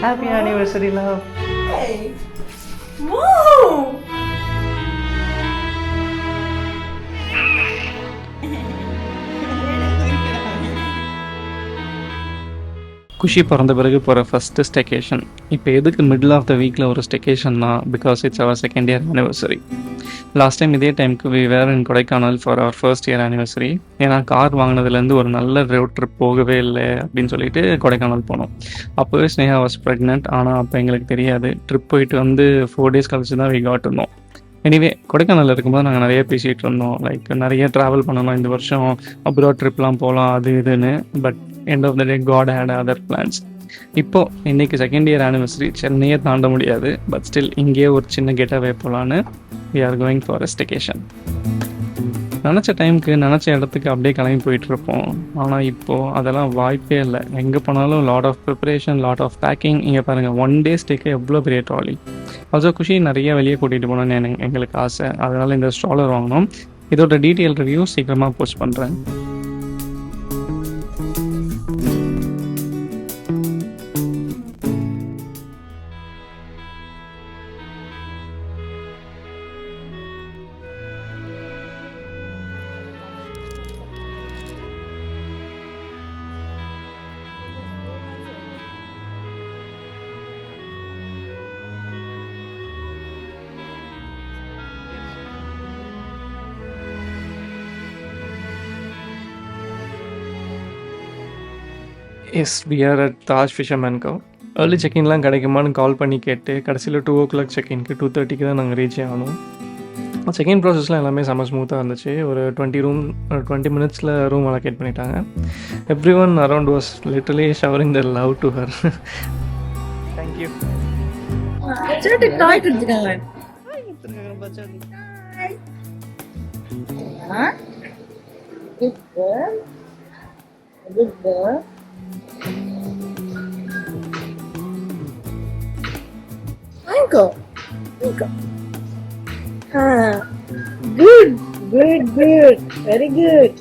Happy anniversary, love. Hey. Whoa. குஷி பிறந்த பிறகு போகிற ஃபஸ்ட்டு ஸ்டேகேஷன். இப்போ எதுக்கு மிடில் ஆஃப் த வீக்கில் ஒரு ஸ்டேகேஷன்னா, because it's our second year anniversary. Last time இதே டைமுக்கு we were in Kodaikanal for our first year anniversary. ஏன்னா கார் வாங்கினதுலேருந்து ஒரு நல்ல ரோட் ட்ரிப் போகவே இல்லை அப்படின்னு சொல்லிட்டு கொடைக்கானல் போனோம். அப்போவே ஸ்னேஹா வாஸ் ப்ரெக்னென்ட். ஆனால் அப்போ எங்களுக்கு தெரியாது. ட்ரிப் போயிட்டு வந்து 4 days கழிச்சு தான் வி காட் இருந்தோம். எனிவே கொடைக்கானலில் இருக்கும்போது நாங்கள் நிறைய பேசிகிட்டு இருந்தோம். லைக் நிறைய ட்ராவல் பண்ணணும் இந்த வருஷம், அப்ராட் ட்ரிப்லாம் போகலாம் அது இதுன்னு. But end of the day God had other plans. இப்போது இன்றைக்கி செகண்ட் இயர் ஆனிவர்சரி, சென்னையே தாண்ட முடியாது. பட் ஸ்டில் இங்கேயே ஒரு சின்ன கெட்டவே போகலான்னு we are going for a staycation. நினச்ச டைமுக்கு நினச்ச இடத்துக்கு அப்படியே கிளம்பி போயிட்டுருப்போம். ஆனால் இப்போது அதெல்லாம் வாய்ப்பே இல்லை. எங்கே போனாலும் lot of preparation, lot of packing. இங்கே பாருங்கள், 1 day ஸ்டேக்கு எவ்வளோ பெரிய ட்ராலி. ஆல்சோ குஷி நிறைய வெளியே கூட்டிகிட்டு போகணுன்னு எங்களுக்கு ஆசை. அதனால் இந்த ஸ்ட்ராலர் வாங்கினோம். இதோட டீட்டெயில் ரிவ்யூ சீக்கிரமாக போஸ்ட் பண்ணுறேன். Yes, we are at Taj Fisherman Cove. Early செக்இன்லாம் கிடைக்குமான்னு கால் பண்ணி கேட்டு கடைசியில் 2 o'clock செக்இன்க்கு 2:30க்கு தான் நாங்கள் ரீச் ஆகணும். செகண்ட் ப்ராசஸ்லாம் எல்லாமே செம்ம ஸ்மூத்தாக இருந்துச்சு. ஒரு 20 minutesல ரூம் அலோகேட் பண்ணிட்டாங்க. Every one around was literally showering the love to her. Thank you. Go. Good. Very good.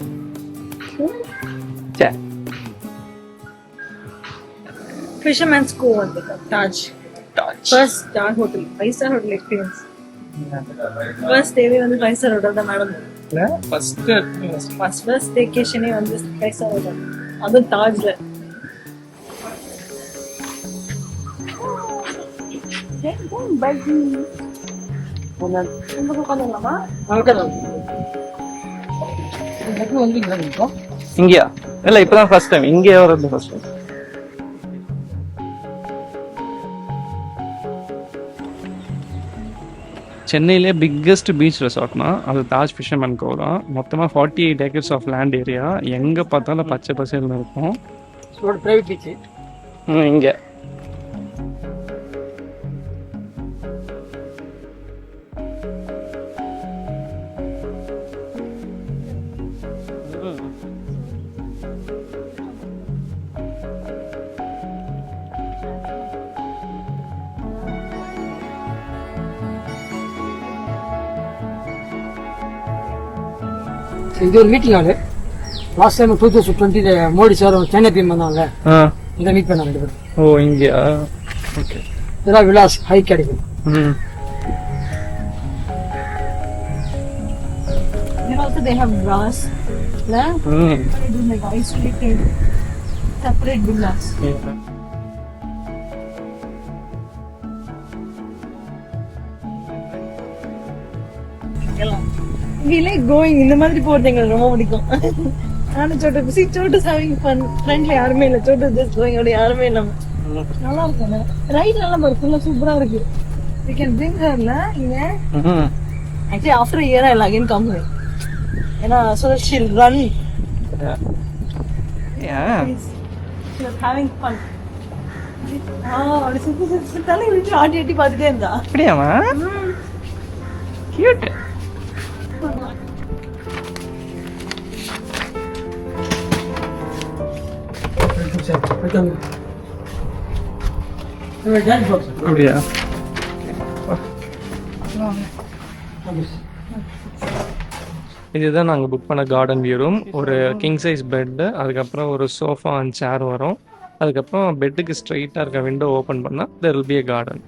Yeah. Fisherman's Cove and Taj. First Taj hotel, 5-star hotel experience. First day we வந்து 5-star hotel தான் madam. First staycation வந்து 5-star hotel. அது தாஜ்ல. இங்கயா? இல்லை, இப்போதான் first time இங்கே வரது. First time சென்னையிலே பிக்கஸ்ட் பீச் ரெசார்ட்னா அது தாஜ் ஃபிஷர்மேன் கோவ் தான். மொத்தமாக 48 acres ஆஃப் லேண்ட் ஏரியா. எங்கே பார்த்தாலும் பச்சை பசேல்னு இருக்கும். பிரைவேட் பீச் இங்கே இது ஒரு மீட்டிங் ஆளு. Last time 2020 Modi sir Chennai PM வந்தாங்க. இதை மீட் பண்ண 2 பேரும். ஓ, இங்கயா? ஓகே. இதெல்லாம் விலாஸ் ஹை கிடைக்கும். Also they have grass. They do like isolated separate villas. We like going இந்த மாதிரி போறது எங்களுக்கு ரொம்ப பிடிக்கும். நானும் சோட்டு having fun. ஃப்ரெண்ட்ல யாருமே இல்லை. சோட்டு just going அப்படி யாருமே இல்லாம நல்லா இருக்கு. ரைட் நல்லா ஃபுல்லா சூப்பரா இருக்கு. We can bring her இங்க. Actually after a year I'll again come here. ஏன்னா so that she'll run. Yeah. She's having fun. அப்படி சுத்தி தலை விட்டு ஆட்டி பார்த்துட்டே இருந்தா. அப்படியாமா? கியூட். அப்படியா? இதுதான் நாங்கள் புக் பண்ண கார்டன் வியூ ரூம். ஒரு கிங் சைஸ் பெட்டு, அதுக்கப்புறம் ஒரு சோஃபா அண்ட் சேர் வரும். அதுக்கப்புறம் பெட்டுக்கு ஸ்ட்ரைட்டாக இருக்க விண்டோ ஓப்பன் பண்ணால் there will be a garden.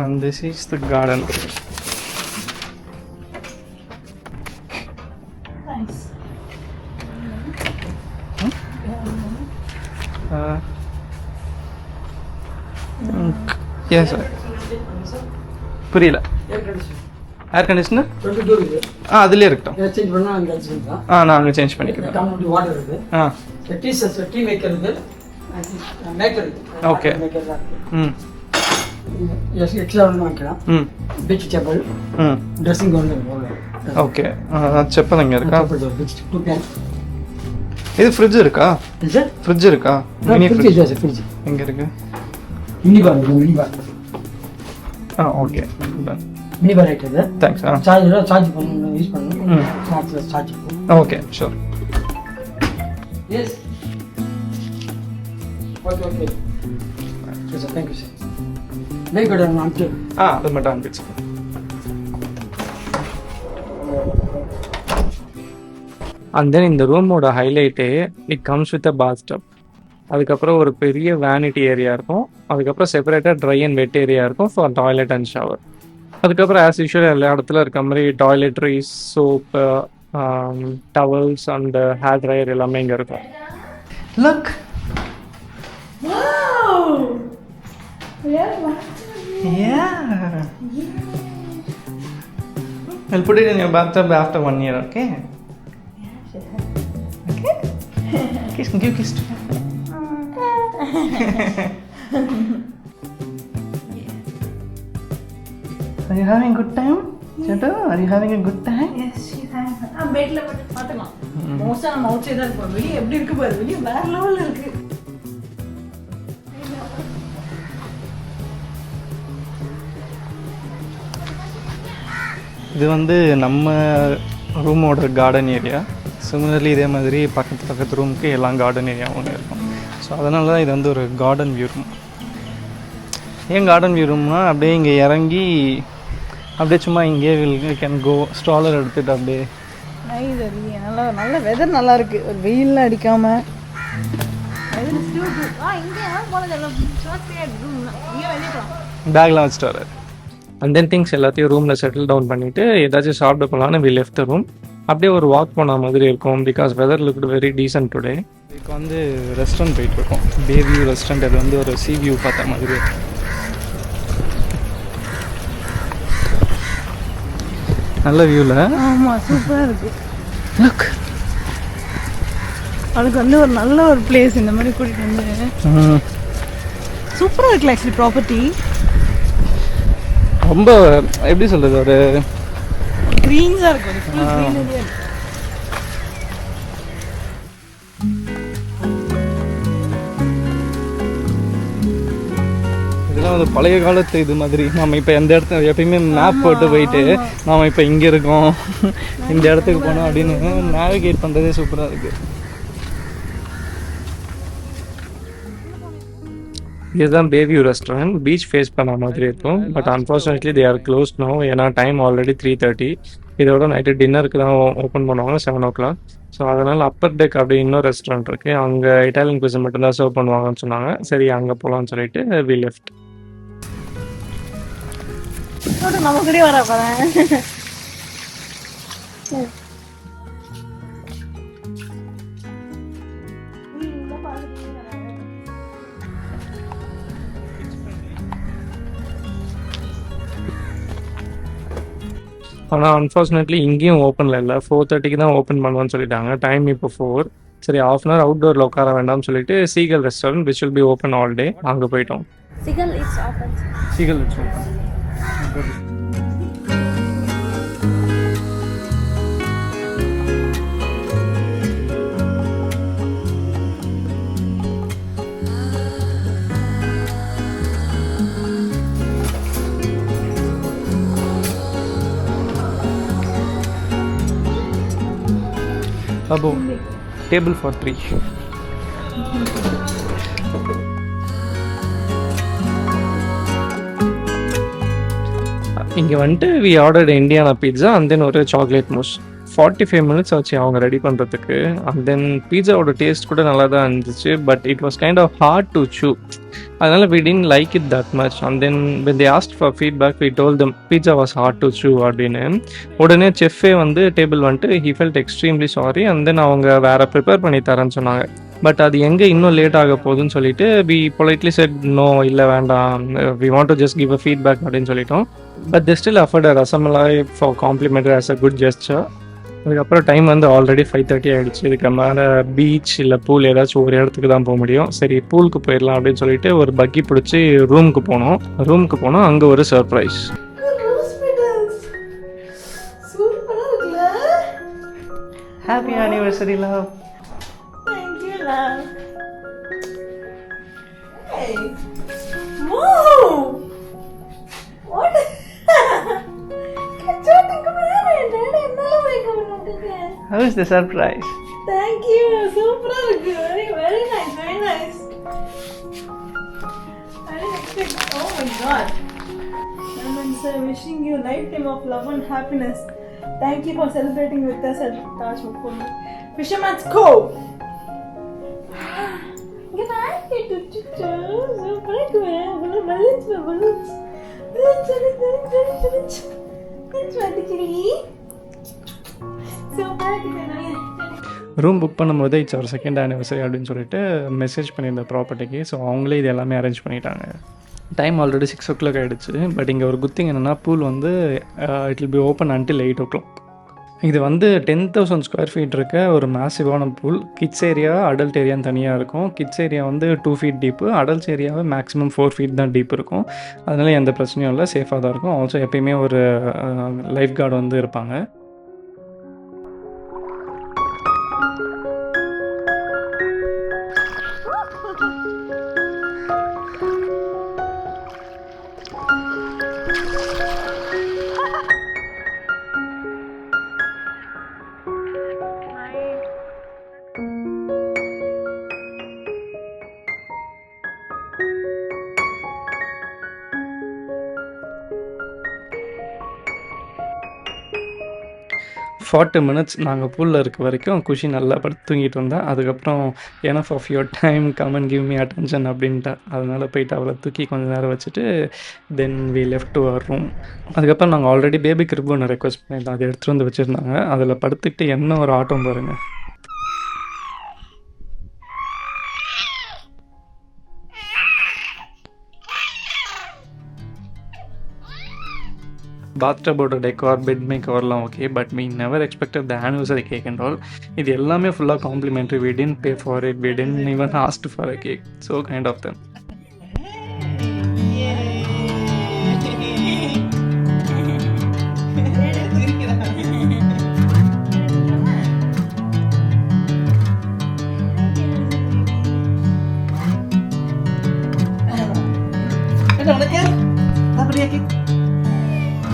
And this is the garden. Nice. Yes sir. புரியல. ஏர் கண்டிஷனர் 22 இருக்கு. அதுலேயே இருக்கட்டும். சேஞ்ச் பண்ணா அங்க வச்சுக்கலாம். நான் அங்கே சேஞ்ச் பண்ணிக்கிறேன். கம்ப்ளீட் வாட்டர் இருக்கு. டீ மேக்கர் இருக்கு. மேக்கர் இருக்கு. ஓகே. எஸ் எக்ஸ்ட்ரா ஒன்று வாங்கிக்கலாம். Beach table. ட்ரெஸ்ஸிங் கவுன் இருக்கு. ஓகே. செப்பல் எங்கே இருக்கா? Beach 2 can. இது ஃப்ரிட்ஜ் இருக்கா? ஃப்ரிட்ஜ் இருக்கா? மினி ஃப்ரிட்ஜ் எங்கே இருக்கு? Mini bar. Okay. Mini bar right இது. தேங்க்ஸ். சார்ஜ் பண்ணனும் யூஸ் பண்ணனும். Charge. Okay sure. Yes. Okay. Yes, thank you, sir. Make it an answer. அது மட்டும் அனுப்பிச்சு. அண்ட் தென் இந்த ரூமோட ஹைலைட்டே it comes with a bathtub. அதுக்கப்புறம் ஒரு பெரிய வேனிட்டி ஏரியா இருக்கும். அதுக்கப்புறம் செப்பரேட்டாக ட்ரை அண்ட் வெட் ஏரியா இருக்கும் ஃபார் டாய்லெட் அண்ட் ஷவர். அதுக்கப்புறம் ஆஸ் யூஷுவல் எல்லா இடத்துல இருக்க மாதிரி toiletries, soap, towels and hair dryer எல்லாமே இங்கே இருக்கும். Look. Wow! Yeah. I'll put it in your bathtub after 1 year, okay? Okay? Give kiss to her. Are you having a good time? Chato, are you having a good time? Yes, she's having fun. பெட்ல போட்டு பார்த்துக்கலாம். மோஸ்டா நம்ம out சைடா இருப்போம். வெளிய எப்படி இருக்கு பாரு. வெளிய வேற லெவல்ல இருக்கு. இது வந்து நம்ம ரூமோட கார்டன் ஏரியா. சிமிலர்லி இதே மாதிரி பக்கத்து ரூமுக்கு எல்லாம் கார்டன் ஏரியாவும் இருக்கும். ஸோ அதனால தான் இது வந்து ஒரு கார்டன் வியூ ரூம். ஏன் கார்டன் வியூ ரூம்னா அப்படியே இங்கே இறங்கி அப்படியே சும்மா இங்கே கேன் கோ ஸ்ட்ராலர் எடுத்துகிட்டு அப்படியே நல்ல வெதர் நல்லா இருக்கு. ஒரு வெயில்லாம் அடிக்காம பேக்லாம் வச்சுட்டு வராரு. அண்ட் தென் திங்ஸ் எல்லாத்தையும் ரூமில் செட்டில் டவுன் பண்ணிவிட்டு ஏதாச்சும் சாப்பிட போகலான்னு வி லெஃப்ட் த ரூம். அப்படியே ஒரு வாக் போன மாதிரி இருக்கும் because weather looked very decent today. இப்போ வந்து ரெஸ்டாரண்ட் போயிட்டுருக்கோம். Bay view restaurant. அது வந்து ஒரு சி வியூ பார்த்த மாதிரி இருக்கும். நல்ல வியூவில். ஆமாம், சூப்பராக இருக்கு. லுக், அதுக்கு வந்து ஒரு நல்ல ஒரு பிளேஸ் இந்த மாதிரி கூட்டிகிட்டு வந்து சூப்பராக இருக்குல்ல ஆக்சுவலி ப்ராப்பர்ட்டி. ரொம்ப எப்படி சொல்கிறது, ஒரு க்ரீன்ஸாக இருக்கும். இதெல்லாம் வந்து பழைய காலத்து இது மாதிரி. நம்ம இப்போ எந்த இடத்துல எப்பயுமே மேப் போட்டு போயிட்டு நாம் இப்போ இங்கே இருக்கோம் இந்த இடத்துக்கு போனோம் அப்படின்னு நேவிகேட் பண்ணுறதே சூப்பராக இருக்குது. இதுதான் பேவியூ ரெஸ்டாரண்ட். பீச் ஃபேஸ் பண்ண மாதிரி இருக்கும். But unfortunately they are close no. ஏன்னா டைம் ஆல்ரெடி 3:30. இதோட நைட்டு டின்னருக்கு தான் ஓப்பன் பண்ணுவாங்க 7 o'clock. ஸோ அதனால் அப்பர் டெக் அப்படி இன்னொரு ரெஸ்டாரண்ட் இருக்குது. அங்கே இட்டாலியன் குசின் மட்டும்தான் சர்வ் பண்ணுவாங்கன்னு சொன்னாங்க. சரி அங்கே போகலான்னு சொல்லிட்டு வி லெஃப்ட். நம்ம கூட வர போகிறேன். ஆனால் அன்ஃபார்ச்சுனேட்லி இங்கேயும் ஓப்பனில் இல்லை. 4:30 தான் ஓப்பன் பண்ணுவான்னு சொல்லிட்டாங்க. டைம் இப்போ 4. சரி ½ hour அவுட்டோரில் உட்கார வேண்டாம்னு சொல்லிட்டு seagull restaurant which will be open all day அங்கே போயிட்டோம். Seagull is open. Seagull is open. Above table for 3. இங்கே வந்துட்டு we ordered Indiana pizza and then ஒரு சாக்லேட் மூஸ். 45 மினிட்ஸ் ஆச்சு அவங்க ரெடி பண்ணுறதுக்கு. அண்ட் தென் பீஸாவோட டேஸ்ட் கூட நல்லா தான் இருந்துச்சு, but it was kind of hard to chew. அதனால் we didn't like it that much. And then when they asked for feedback, we told them pizza was hard to chew அப்படின்னு. உடனே செஃப்பே வந்து table வந்துட்டு he felt extremely sorry and then அவங்க வேறு prepare பண்ணி தரேன்னு சொன்னாங்க. பட் அது எங்கே இன்னும் லேட் ஆக போகுதுன்னு சொல்லிட்டு we politely said no, இல்லை வேண்டாம், we want to just give a feedback அப்படின்னு சொல்லிட்டோம். But they still offered a rasamalai for complimentary as a good gesture. அதுக்கப்புறம் டைம் வந்து ஆல்ரெடி 5:30 ஆகிடுச்சு. இதுக்கு மேலே பீச் இல்லை பூல் ஏதாச்சும் ஒரு இடத்துக்கு தான் போக முடியும். சரி பூலுக்கு போயிடலாம் அப்படின்னு சொல்லிட்டு ஒரு பக்கி பிடிச்சி ரூமுக்கு போனோம். அங்கே ஒரு surprise. Happy anniversary love. Thank you, love. Hey. Whoa. What? How is the surprise? Thank you. Super good. Very nice. Very nice. I didn't expect. Oh my God. And sir, wishing you a lifetime of love and happiness. Thank you for celebrating with us at Taj Fisherman's Cove. Good night. Super good. Balloons. Room book பண்ணும்போது it's ஒரு second anniversary அப்படின்னு சொல்லிட்டு message பண்ணியிருந்த ப்ராப்பர்ட்டிக்கு. So அவங்களே இது எல்லாமே arrange பண்ணிட்டாங்க. Time already 6 o'clock ஆகிடுச்சு. பட் இங்கே ஒரு குட் திங் என்னென்னா பூல் வந்து it will be open until 8 o'clock. இது வந்து 10,000 ஸ்கொயர் ஃபீட் இருக்க ஒரு மேசிவான பூல். கிட்ஸ் ஏரியா அடல்ட் ஏரியான்னு தனியாக இருக்கும். கிட்ஸ் ஏரியா வந்து 2 feet டீப்பு, அடல்ட்ஸ் ஏரியாவை மேக்ஸிமம் 4 feet தான் டீப் இருக்கும். அதனால் எந்த பிரச்சனையும் இல்லை, சேஃபாக தான் இருக்கும். ஆல்சோ எப்பயுமே ஒரு லைஃப் கார்டு வந்து இருப்பாங்க. ஃபார்ட்டி மினிட்ஸ் நாங்கள் பூலில் இருக்க வரைக்கும் குஷி நல்லா படுத்து தூங்கிட்டு இருந்தேன். அதுக்கப்புறம் enough of your time come and give me attention அப்படின்ட்டா. அதனால் போயிட்டு அவளை தூக்கி கொஞ்சம் நேரம் வச்சுட்டு then we left to our room. அதுக்கப்புறம் நாங்கள் ஆல்ரெடி பேபி கிரிப் ஒன்று ரெக்வஸ்ட் பண்ணியிருந்தோம், அதை எடுத்துகிட்டு வந்து வச்சுருந்தாங்க. அதில் படுத்துக்கிட்டு என்ன ஒரு ஆட்டம் பாருங்கள். பாத்டபோட டெக்கார் பெட் மேக்கர்லாம் okay, but we never expected the anniversary cake and all. இது எல்லாமே ஃபுல்லாக complimentary. we didn't pay for it, we didn't even ask for a cake, so kind of them.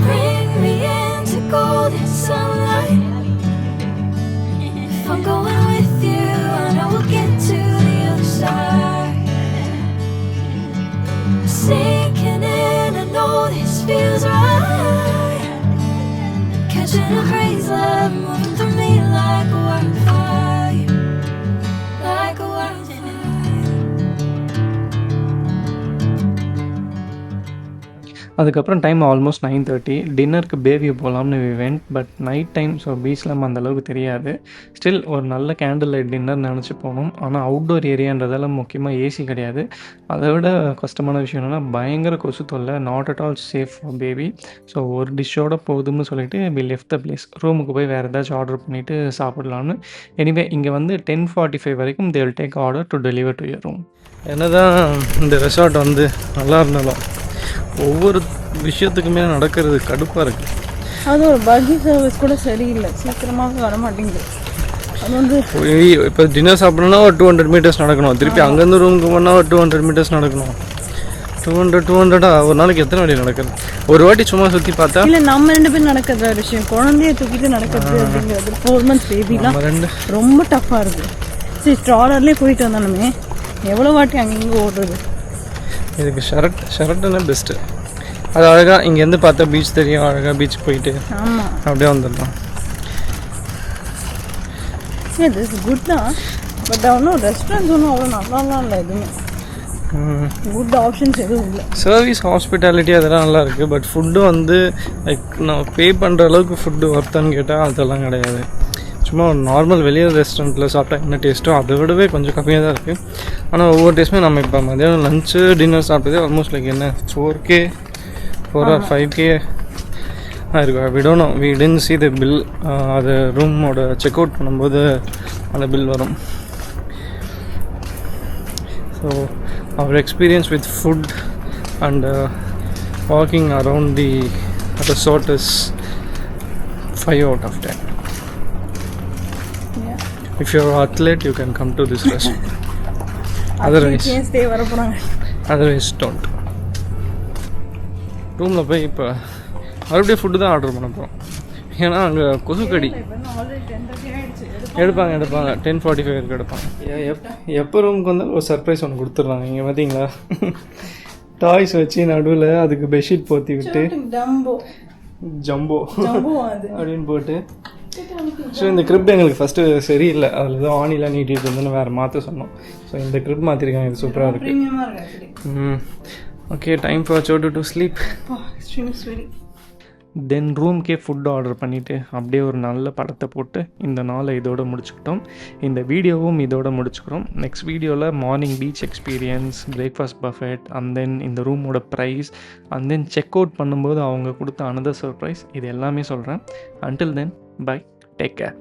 Bring me into golden sunlight. If I'm going with you, I know we'll get to the other side. Sinking in, I know this feels right. Catching a breeze, love moving through me like a wildfire, like a wildfire. அதுக்கப்புறம் time almost 9:30. டின்னருக்கு Bayview போகலாம்னு went. But night time, so பீச்சில் நம்ம அந்தளவுக்கு தெரியாது. Still ஒரு நல்ல candle light dinner நினச்சி போகணும். ஆனால் அவுட்டோர் ஏரியான்றதால முக்கியமாக ஏசி கிடையாது. அதை விட கஷ்டமான விஷயம் என்னென்னா பயங்கர கொசு தொல்லை. Not at all safe for baby. So ஒரு டிஷ்ஷோட போதும்னு சொல்லிட்டு வி லெஃப்ட் த பிளேஸ். ரூமுக்கு போய் வேறு ஏதாச்சும் ஆர்டர் பண்ணிவிட்டு சாப்பிடலான்னு. எனிவே இங்கே வந்து 10:45 வரைக்கும் they will take order to deliver to your room. என்ன தான் இந்த ரெசார்ட் வந்து நல்லா இருந்தாலும் ஒவ்வொரு விஷயத்துக்குமே நடக்கிறது கடுப்பாக இருக்குது. அது ஒரு பக்கி சர்வீஸ் கூட சரியில்லை, சீக்கிரமாக வர மாட்டேங்குது. அது வந்து இப்போ டின்னர் சாப்பிடணும்னா ஒரு 200 meters நடக்கணும். திருப்பி அங்கேருந்து ரூமுக்கு போனால் ஒரு 200 meters நடக்கணும். 200 ஒரு நாளைக்கு எத்தனை வாட்டி நடக்குது? ஒரு வாட்டி சும்மா சுற்றி பார்த்தா இல்லை, நம்ம 2 பேரும் நடக்கிற விஷயம், குழந்தைய தூக்கிட்டு நடக்கிறது அப்படிங்கிறது 4 months பேபிலாம் ரொம்ப டஃப்பாக இருக்குது. சரி, ஸ்ட்ராலர்லேயே போயிட்டு வந்தாலுமே எவ்வளோ வாட்டி அங்கங்கே ஓடுறது. இதுக்கு ஷரட்டுன்னா பெஸ்ட்டு. அது அழகாக இங்கேருந்து பார்த்தா பீச் தெரியும், அழகாக பீச் போயிட்டு அப்படியே வந்துடலாம். திஸ் குட் தான், பட் ஒன்றும் ரெஸ்டாரண்ட்ஸ் ஒன்றும் அவ்வளோ நல்லாலாம் இல்லை, எதுவுமே குட் ஆப்ஷன்ஸ் எதுவும் இல்லை. சர்வீஸ் ஹாஸ்பிட்டாலிட்டி அதெல்லாம் நல்லா இருக்குது. பட் ஃபுட்டு வந்து லைக் நான் பே பண்ணுற அளவுக்கு ஃபுட்டு ஒர்த்தான்னு கேட்டால் அதெல்லாம் கிடையாது. சும்மா ஒரு நார்மல் வெளியே ரெஸ்டாரண்ட்டில் சாப்பிட்டா என்ன டேஸ்ட்டோ அதை விடவே கொஞ்சம் கம்மியாக தான் இருக்குது. ஆனால் ஒவ்வொரு டேஸ்ட்டுமே நம்ம இப்போ மதியானம் லஞ்சு டின்னர் சாப்பிட்டதே ஆல்மோஸ்ட் லைக் என்ன 4K 4 or 5K இருக்கும். We don't know, we didn't see the bill. அது ரூமோட செக் அவுட் பண்ணும்போது அந்த பில் வரும். So our experience with food and walking around the resort is 5 out of 10. Yeah. If you're an athlete, you can come to this restaurant. Otherwise don't. ரூமில் போய் இப்போ மறுபடியும் food தான் ஆர்டர் பண்ண போகிறோம். ஏன்னா அங்கே கொசுக்கடி எடுப்பாங்க 10:45 எடுப்பாங்க. எப்போ ரூமுக்கு வந்து ஒரு சர்ப்ரைஸ் ஒன்று கொடுத்துட்றாங்க. இங்கே பார்த்தீங்களா, டாய்ஸ் வச்சு நடுவில் அதுக்கு பெட்ஷீட் போற்றி விட்டு ஜம்போ அப்படின்னு போட்டு. ஸோ இந்த கிரிப் எங்களுக்கு ஃபஸ்ட்டு சரியில்லை, அதில் ஏதோ ஆணிலாம் நீட்டிகிட்டு இருந்தோன்னு வேறு மாற்ற சொன்னோம். ஸோ இந்த கிரிப் மாற்றிருக்காங்க, இது சூப்பராக இருக்குது. Okay, time for Chotu to sleep. Then ரூம்க்கே ஃபுட் ஆர்டர் பண்ணிவிட்டு அப்படியே ஒரு நல்ல படத்தை போட்டு இந்த நாளை இதோட முடிச்சுக்கிட்டோம். இந்த வீடியோவும் இதோட முடிச்சுக்கிறோம். நெக்ஸ்ட் வீடியோவில் morning beach experience, breakfast buffet, and then இந்த ரூமோட price, and then check out பண்ணும்போது அவங்க கொடுத்த அனதர் சர்ப்ரைஸ், இது எல்லாமே சொல்கிறேன். Until then bye, take care.